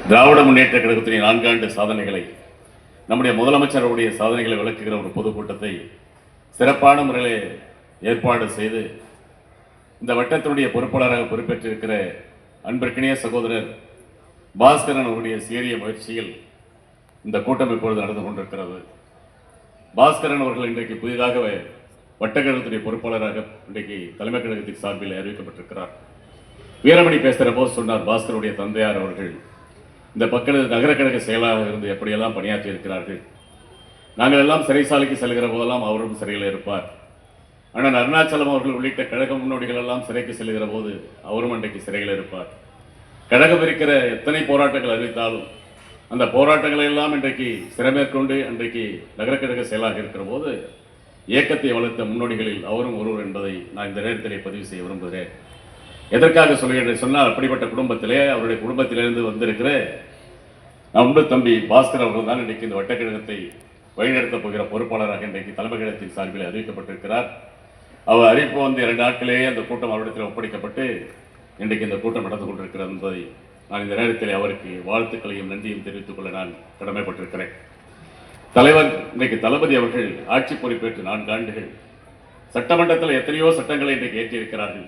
திராவிட முன்னேற்ற கழகத்தின் 4 ஆண்டு சாதனைகளை, நம்முடைய முதலமைச்சருடைய சாதனைகளை விளக்குகிற ஒரு பொதுக்கூட்டத்தை சிறப்பான முறையில் ஏற்பாடு செய்து இந்த வட்டத்தினுடைய பொறுப்பாளராக பொறுப்பேற்றிருக்கிற அன்பிற்கினிய சகோதரர் பாஸ்கரன் அவருடைய சீரிய முயற்சியில் இந்த கூட்டம் இப்பொழுது நடந்து கொண்டிருக்கிறது. பாஸ்கரன் அவர்கள் இன்றைக்கு புதிதாக வட்டக்கழகத்துடைய பொறுப்பாளராக இன்றைக்கு தலைமை கழகத்தின் சார்பில் அறிவிக்கப்பட்டிருக்கிறார். வீரமணி பேசுகிற போது சொன்னார், பாஸ்கருடைய தந்தையார் அவர்கள் இந்த நகர கழக செயலாளராக இருந்து எப்படியெல்லாம் பணியாற்றி இருக்கிறார்கள். நாங்கள் எல்லாம் சிறைசாலைக்கு செல்கிற போதெல்லாம் அவரும் சிறையில் இருப்பார். ஆனால் அருணாச்சலம் அவர்கள் உள்ளிட்ட கழக முன்னோடிகள் எல்லாம் சிறைக்கு செல்கிற போது அவரும் அன்றைக்கு சிறையில் இருப்பார். கழகம் இருக்கிற எத்தனை போராட்டங்கள் அறிவித்தாலும் அந்த போராட்டங்களை எல்லாம் இன்றைக்கு சிறமேற்கொண்டு அன்றைக்கு நகர கழக செயலாக இருக்கிற போது இயக்கத்தை வளர்த்த முன்னோடிகளில் அவரும் ஒருவர் என்பதை நான் இந்த நேரத்திலே பதிவு செய்ய விரும்புகிறேன். எதற்காக சொல்கிறேன் சொன்னால், அப்படிப்பட்ட குடும்பத்திலே அவருடைய குடும்பத்திலிருந்து வந்திருக்கிற அன்பு தம்பி பாஸ்கர் அவர்கள் தான் இன்றைக்கு இந்த வட்டக்கழகத்தை வழிநடத்தப் போகிற பொறுப்பாளராக இன்றைக்கு தலைமை கழகத்தின் சார்பில் அறிவிக்கப்பட்டிருக்கிறார். அவர் அறிவிப்பு வந்து 2 நாட்களேயே அந்த கூட்டம் அவரிடத்தில் ஒப்படைக்கப்பட்டு இன்றைக்கு இந்த கூட்டம் நடந்து கொண்டிருக்கிறது என்பதை நான் இந்த நேரத்தில் அவருக்கு வாழ்த்துக்களையும் நன்றியும் தெரிவித்துக் கொள்ள நான் கடமைப்பட்டிருக்கிறேன். தலைவர் இன்றைக்கு தளபதி அவர்கள் ஆட்சி பொறுப்பேற்று 4 ஆண்டுகள் சட்டமன்றத்தில் எத்தனையோ சட்டங்களை இன்றைக்கு ஏற்றியிருக்கிறார்கள்.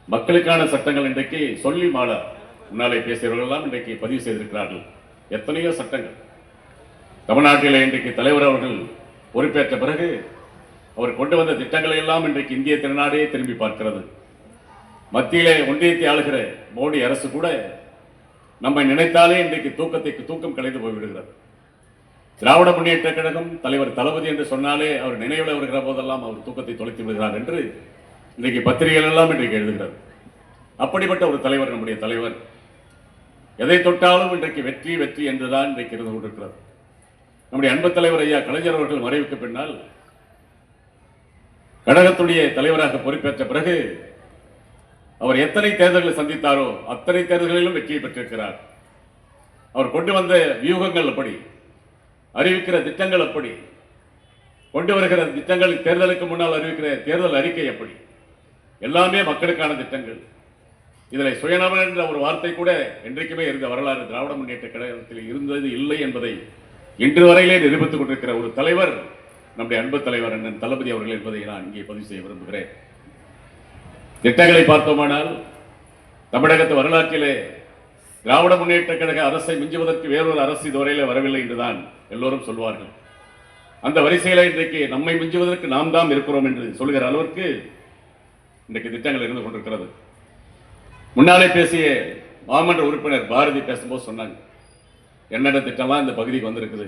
மக்களுக்கான சட்டங்கள் இன்றைக்கு சொல்லி மாட முன்னாலே பேசியவர்கள் எல்லாம் இன்றைக்கு பதிவு செய்திருக்கிறார்கள். எத்தனையோ சட்டங்கள் தமிழ்நாட்டில் இன்றைக்கு தலைவர் அவர்கள் பொறுப்பேற்ற பிறகு அவர் கொண்டு வந்த திட்டங்களை எல்லாம் இன்றைக்கு இந்திய திருநாடே திரும்பி பார்க்கிறது. மத்தியிலே ஒன்றியத்தை ஆளுகிற மோடி அரசு கூட நம்மை நினைத்தாலே இன்றைக்கு தூக்கம் கலைந்து போய்விடுகிறது. திராவிட முன்னேற்ற கழகம் தலைவர் தளபதி என்று சொன்னாலே அவர் நினைவில் வருகிற போதெல்லாம் அவர் தூக்கத்தை தொலைத்து விடுகிறார் என்று இன்றைக்கு பத்திரிகைகள் எல்லாம் இன்றைக்கு எழுதுகிறது. அப்படிப்பட்ட ஒரு தலைவர் நம்முடைய தலைவர். எதை தொட்டாலும் இன்றைக்கு வெற்றி வெற்றி என்றுதான் இன்றைக்கு இருந்து கொண்டிருக்கிறது. நம்முடைய அன்பு தலைவர் ஐயா கலைஞர் அவர்கள் மறைவுக்கு பின்னால் கழகத்துடைய தலைவராக பொறுப்பேற்ற பிறகு அவர் எத்தனை தேர்தல்களை சந்தித்தாரோ அத்தனை தேர்தல்களிலும் வெற்றியை பெற்றிருக்கிறார். அவர் கொண்டு வந்த வியூகங்கள் அப்படி, அறிவிக்கிற திட்டங்கள் அப்படி, கொண்டு வருகிற திட்டங்கள், தேர்தலுக்கு முன்னால் அறிவிக்கிற தேர்தல் அறிக்கை எப்படி, எல்லாமே மக்களுக்கான திட்டங்கள். இதில் சுயநலம் என்ற ஒரு வார்த்தை கூட என்றைக்குமே இருந்த வரலாறு திராவிட முன்னேற்ற கழகத்தில் இருந்தது இல்லை என்பதை இன்று வரையிலே நிரூபித்துக் கொண்டிருக்கிற ஒரு தலைவர் நம்முடைய அன்பு தலைவர் அண்ணன் தளபதி அவர்கள் என்பதை நான் இங்கே பதிவு செய்ய விரும்புகிறேன். திட்டங்களை பார்த்தோமானால் தமிழகத்து வரலாற்றிலே திராவிட முன்னேற்ற கழக அரசை மிஞ்சுவதற்கு வேறொரு அரசு இதுவரையிலே வரவில்லை என்றுதான் எல்லோரும் சொல்வார்கள். அந்த வரிசையில் இன்றைக்கு நம்மை மிஞ்சுவதற்கு நாம் தான் இருக்கிறோம் என்று சொல்கிற அளவிற்கு இன்றைக்கு திட்டங்கள் இருந்து கொண்டிருக்கிறது. முன்னாலே பேசிய மாமன்ற உறுப்பினர் பாரதி பேசும்போது சொன்னாங்க, என்னென்ன திட்டம்லாம் இந்த பகுதிக்கு வந்திருக்குது.